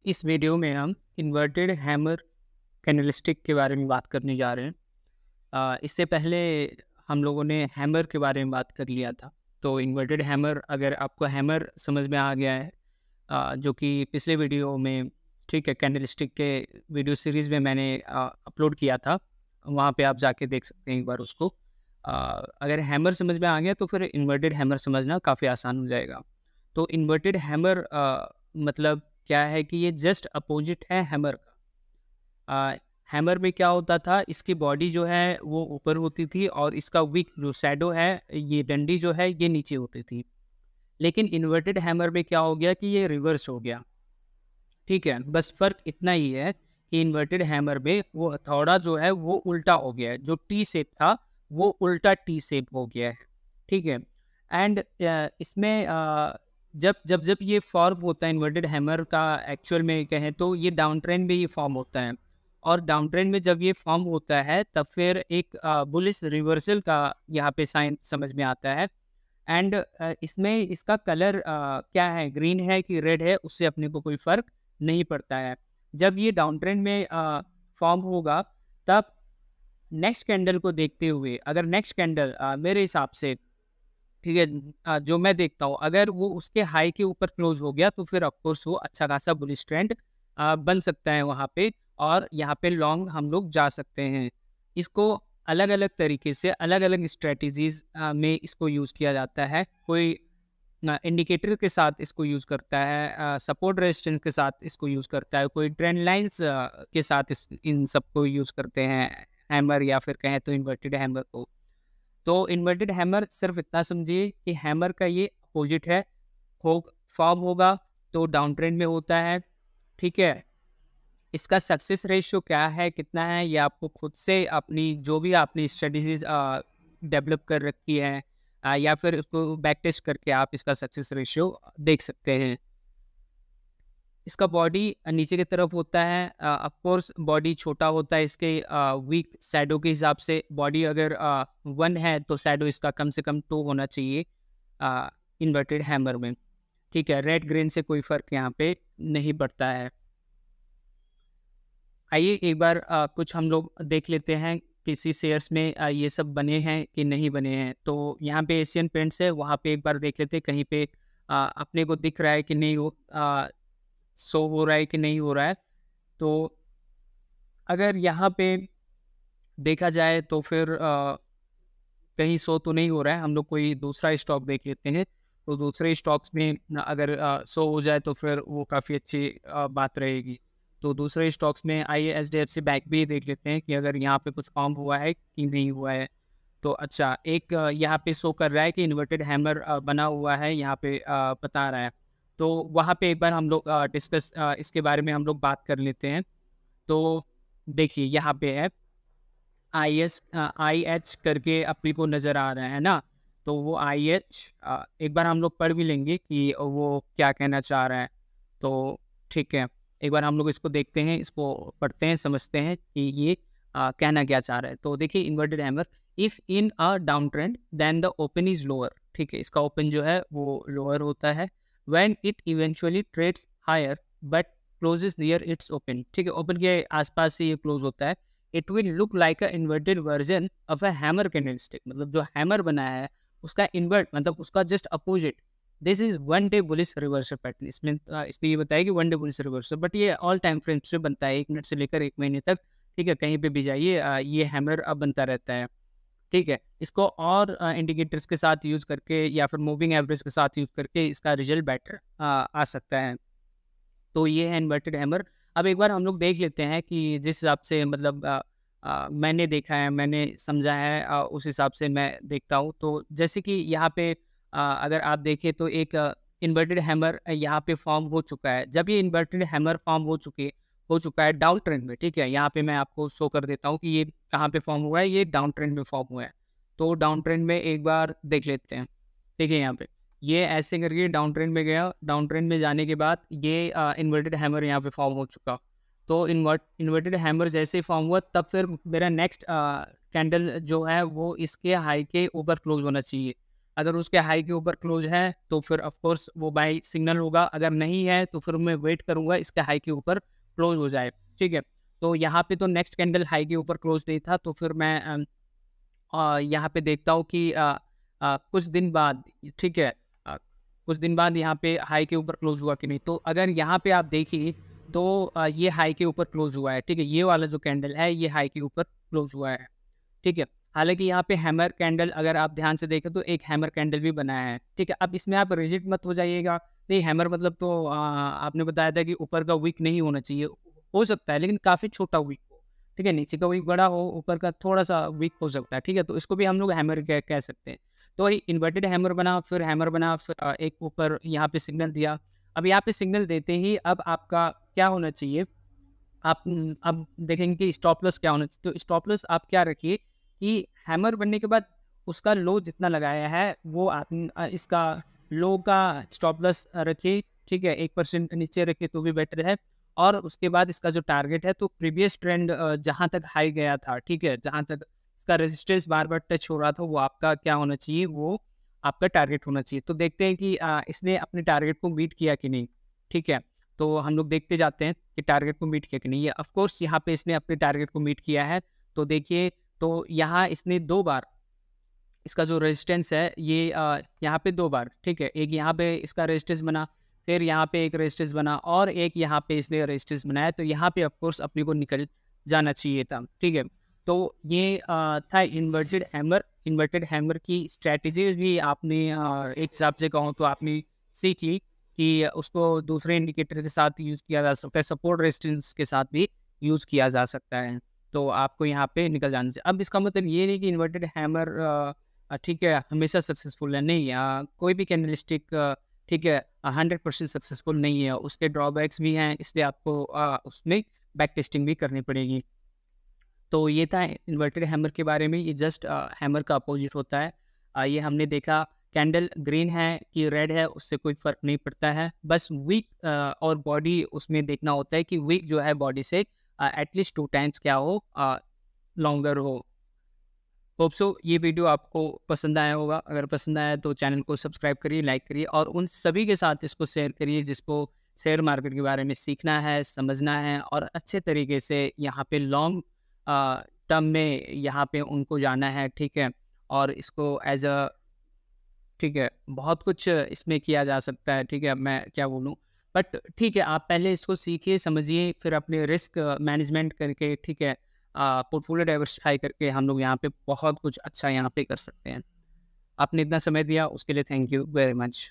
इस वीडियो में हम इन्वर्टेड हैमर कैंडलस्टिक के बारे में बात करने जा रहे हैं। इससे पहले हम लोगों ने हैमर के बारे में बात कर लिया था। तो इन्वर्टेड हैमर, अगर आपको हैमर समझ में आ गया है, जो कि पिछले वीडियो में, ठीक है, कैंडलस्टिक के वीडियो सीरीज़ में मैंने अपलोड किया था। वहाँ पे आप जाके देख सकते हैं एक बार उसको। अ, अगर हैमर समझ में आ गया तो फिर इन्वर्टेड हैमर समझना काफ़ी आसान हो जाएगा। तो इन्वर्टेड हैमर मतलब क्या है कि ये जस्ट अपोजिट है हैमर का। हैमर में क्या होता था, इसकी बॉडी जो है वो ऊपर होती थी और इसका विक जो शैडो है, ये डंडी जो है ये नीचे होती थी। लेकिन इन्वर्टेड हैमर में क्या हो गया कि ये रिवर्स हो गया। ठीक है, बस फ़र्क इतना ही है कि इन्वर्टेड हैमर में वो हथौड़ा जो है वो उल्टा हो गया है, जो टी शेप था वो उल्टा टी शेप हो गया है। ठीक है। एंड इसमें जब ये फॉर्म होता है इन्वर्टेड हैमर का, एक्चुअल में कहें तो ये डाउन ट्रेंड में ये फॉर्म होता है। और डाउन ट्रेंड में जब ये फॉर्म होता है तब फिर एक बुलिश रिवर्सल का यहाँ पे साइन समझ में आता है। एंड इसमें इसका कलर क्या है, ग्रीन है कि रेड है, उससे अपने को कोई फ़र्क नहीं पड़ता है। जब ये डाउन ट्रेंड में फॉर्म होगा, तब नेक्स्ट कैंडल को देखते हुए, अगर नेक्स्ट कैंडल मेरे हिसाब से, ठीक है, जो मैं देखता हूँ, अगर वो उसके हाई के ऊपर क्लोज हो गया तो फिर ऑफ कोर्स वो अच्छा खासा बुलिश ट्रेंड बन सकता है वहाँ पे, और यहाँ पे लॉन्ग हम लोग जा सकते हैं। इसको अलग अलग तरीके से, अलग अलग स्ट्रेटजीज में इसको यूज़ किया जाता है। कोई इंडिकेटर के साथ इसको यूज़ करता है, सपोर्ट रेजिस्टेंस के साथ इसको यूज़ करता है, कोई ट्रेंड लाइंस के साथ इन सबको यूज़ करते हैं, हैमर या फिर कहें तो इन्वर्टेड हैमर को। तो इन्वर्टेड हैमर सिर्फ इतना समझिए कि हैमर का ये अपोजिट है। हो फॉर्म होगा तो डाउन ट्रेंड में होता है। ठीक है। इसका सक्सेस रेशियो क्या है, कितना है, ये आपको खुद से अपनी जो भी आपने स्ट्रेटजीज डेवलप कर रखी है, या फिर उसको बैक टेस्ट करके आप इसका सक्सेस रेशियो देख सकते हैं। इसका बॉडी नीचे की तरफ होता है। ऑफ कोर्स बॉडी छोटा होता है इसके, वीक शैडो के हिसाब से। बॉडी अगर 1 है तो शैडो इसका कम से कम 2 होना चाहिए इन्वर्टेड हैमर में। ठीक है, रेड ग्रीन से कोई फ़र्क यहाँ पे नहीं पड़ता है। आइए एक बार कुछ हम लोग देख लेते हैं किसी शेयर्स में ये सब बने हैं कि नहीं बने हैं। तो यहाँ पे एशियन पेंट्स है, वहाँ पे एक बार देख लेते हैं कहीं पे अपने को दिख रहा है कि नहीं, वो शो हो रहा है कि नहीं हो रहा है। तो अगर यहाँ पे देखा जाए तो फिर कहीं शो तो नहीं हो रहा है। हम लोग कोई दूसरा स्टॉक देख लेते हैं। तो दूसरे स्टॉक्स में अगर शो हो जाए तो फिर वो काफ़ी अच्छी बात रहेगी। तो दूसरे स्टॉक्स में आइए एचडीएफसी बैंक भी देख लेते हैं कि अगर यहाँ पे कुछ फॉर्म हुआ है कि नहीं हुआ है। तो अच्छा, एक यहाँ पे शो कर रहा है कि इन्वर्टेड हैमर बना हुआ है, यहाँ पे बता रहा है। तो वहाँ पे एक बार हम लोग डिस्कस इसके बारे में हम लोग बात कर लेते हैं। तो देखिए यहाँ पे है IH करके अपने को नज़र आ रहा है ना। तो वो IH एक बार हम लोग पढ़ भी लेंगे कि वो क्या कहना चाह रहा है। तो ठीक है, एक बार हम लोग इसको देखते हैं, इसको पढ़ते हैं, समझते हैं कि ये कहना क्या चाह रहा है। तो देखिए inverted hammer, if in a down trend then the open is lower. ठीक है, इसका ओपन जो है वो लोअर होता है। When it eventually trades higher but closes near its open. ठीक है, ओपन के आसपास से ये क्लोज होता है। It will look like a inverted version of a hammer candlestick. मतलब जो हैमर बनाया है उसका इन्वर्ट, मतलब उसका just opposite. This is one day bullish reversal pattern. इसमें ये बताया कि one day bullish reversal, but ये ऑल टाइम फ्रेम से बनता है, 1 मिनट से लेकर 1 महीने तक। ठीक है, कहीं पे भी जाइए ये हैमर अब बनता रहता है। ठीक है, इसको और इंडिकेटर्स के साथ यूज करके या फिर मूविंग एवरेज के साथ यूज करके इसका रिजल्ट बेटर आ सकता है। तो ये है इन्वर्टेड हैमर। अब एक बार हम लोग देख लेते हैं कि जिस हिसाब से, मतलब मैंने देखा है, मैंने समझा है, उस हिसाब से मैं देखता हूँ। तो जैसे कि यहाँ पे अगर आप देखें तो एक इन्वर्टेड हैमर यहाँ पे फॉर्म हो चुका है। जब ये इन्वर्टेड हैमर फॉर्म हो चुका है डाउन ट्रेंड में। ठीक है, यहाँ पे मैं आपको शो कर देता हूँ कि ये कहाँ पे फॉर्म हुआ है, ये डाउन ट्रेंड में फॉर्म हुआ है। तो डाउन ट्रेंड में एक बार देख लेते हैं। ठीक है, यहाँ पे ये ऐसे करके डाउन ट्रेंड में गया। डाउन ट्रेंड में जाने के बाद ये इन्वर्टेड हैमर यहाँ पे फॉर्म हो चुका। तो इन्वर्टेड हैमर जैसे ही फॉर्म हुआ तब फिर मेरा नेक्स्ट कैंडल जो है वो इसके हाई के ऊपर क्लोज होना चाहिए। अगर उसके हाई के ऊपर क्लोज है तो फिर ऑफ कोर्स वो बाई सिग्नल होगा, अगर नहीं है तो फिर मैं वेट करूँगा इसके हाई के ऊपर क्लोज हो जाए, ठीक है। तो यहाँ पे तो नेक्स्ट कैंडल हाई के ऊपर क्लोज नहीं था, तो फिर मैं यहाँ पे देखता हूँ कि कुछ दिन बाद, ठीक है, कुछ दिन बाद यहाँ पे हाई के ऊपर क्लोज हुआ कि नहीं। तो अगर यहाँ पे आप देखिए तो ये हाई के ऊपर क्लोज हुआ है, ठीक है। ये वाला जो कैंडल है ये हाई के ऊपर क्लोज हुआ है, ठीक है। हालाँकि यहाँ पे हैमर कैंडल अगर आप ध्यान से देखें तो एक हैमर कैंडल भी बनाया है, ठीक है। अब इसमें आप रिजिड मत हो जाइएगा, नहीं हैमर मतलब तो आपने बताया था कि ऊपर का विक नहीं होना चाहिए, हो सकता है लेकिन काफ़ी छोटा विक हो, ठीक है। नीचे का विक बड़ा हो, ऊपर का थोड़ा-सा विक हो सकता है, ठीक है। तो इसको भी हम लोग हैमर कह सकते हैं। तो वही इन्वर्टेड हैमर बना, फिर हैमर बना, फिर एक ऊपर यहाँ पे सिग्नल दिया। अब यहाँ पे सिग्नल देते ही अब आपका क्या होना चाहिए, आप अब देखेंगे कि स्टॉप लॉस क्या होना चाहिए। तो स्टॉप लॉस आप क्या रखिए कि हैमर बनने के बाद उसका लो जितना लगाया है वो आप इसका लो का स्टॉप लॉस रखिए, ठीक है। 1% नीचे रखिए तो भी बेटर है। और उसके बाद इसका जो टारगेट है तो प्रीवियस ट्रेंड जहाँ तक हाई गया था, ठीक है, जहाँ तक इसका रेजिस्टेंस बार-बार टच हो रहा था वो आपका क्या होना चाहिए, वो आपका टारगेट होना चाहिए। तो देखते हैं कि इसने अपने टारगेट को मीट किया कि नहीं, ठीक है। तो हम लोग देखते जाते हैं कि टारगेट को मीट किया कि नहीं। ये ऑफ कोर्स यहाँ पे इसने अपने टारगेट को मीट किया है। तो देखिए, तो यहाँ इसने 2 बार इसका जो रेजिस्टेंस है ये यहाँ पे 2 बार, ठीक है। एक यहाँ पे इसका रेजिस्टेंस बना, फिर यहाँ पे एक रेजिस्टेंस बना और एक यहाँ पे इसने रेजिस्टेंस बनाया। तो यहाँ पे ऑफ कोर्स अपने को निकल जाना चाहिए था, ठीक है। तो ये था इन्वर्टेड हैमर। इन्वर्टेड हैमर की स्ट्रैटेजीज़ भी आपने एक हिसाब से कहूँ तो आपने सीख ली कि उसको दूसरे इंडिकेटर के साथ यूज़ किया जा सकता है, सपोर्ट रेजिस्टेंस के साथ भी यूज़ किया जा सकता है। तो आपको यहाँ पे निकल जाना चाहिए। अब इसका मतलब ये नहीं कि इन्वर्टेड हैमर ठीक है, हमेशा सक्सेसफुल है, नहीं। कोई भी कैंडलस्टिक ठीक है 100% सक्सेसफुल नहीं है, उसके ड्रॉबैक्स भी हैं, इसलिए आपको उसमें बैक टेस्टिंग भी करनी पड़ेगी। तो ये था इन्वर्टेड हैमर के बारे में। ये जस्ट हैमर का अपोजिट होता है। ये हमने देखा कैंडल ग्रीन है कि रेड है उससे कोई फ़र्क नहीं पड़ता है, बस विक और बॉडी उसमें देखना होता है कि विक जो है बॉडी से एटलीस्ट 2 टाइम्स क्या हो, लॉन्गर हो। होप सो ये वीडियो आपको पसंद आया होगा। अगर पसंद आया तो चैनल को सब्सक्राइब करिए, लाइक करिए और उन सभी के साथ इसको शेयर करिए जिसको शेयर मार्केट के बारे में सीखना है, समझना है और अच्छे तरीके से यहाँ पे लॉन्ग टर्म में यहाँ पे उनको जाना है, ठीक है। और इसको एज अ, ठीक है, बहुत कुछ इसमें किया जा सकता है, ठीक है, मैं क्या बोलूँ। बट ठीक है, आप पहले इसको सीखिए, समझिए, फिर अपने रिस्क मैनेजमेंट करके, ठीक है, पोर्टफोलियो डाइवर्सिफ़ाई करके हम लोग यहाँ पे बहुत कुछ अच्छा यहाँ पे कर सकते हैं। आपने इतना समय दिया उसके लिए थैंक यू वेरी मच।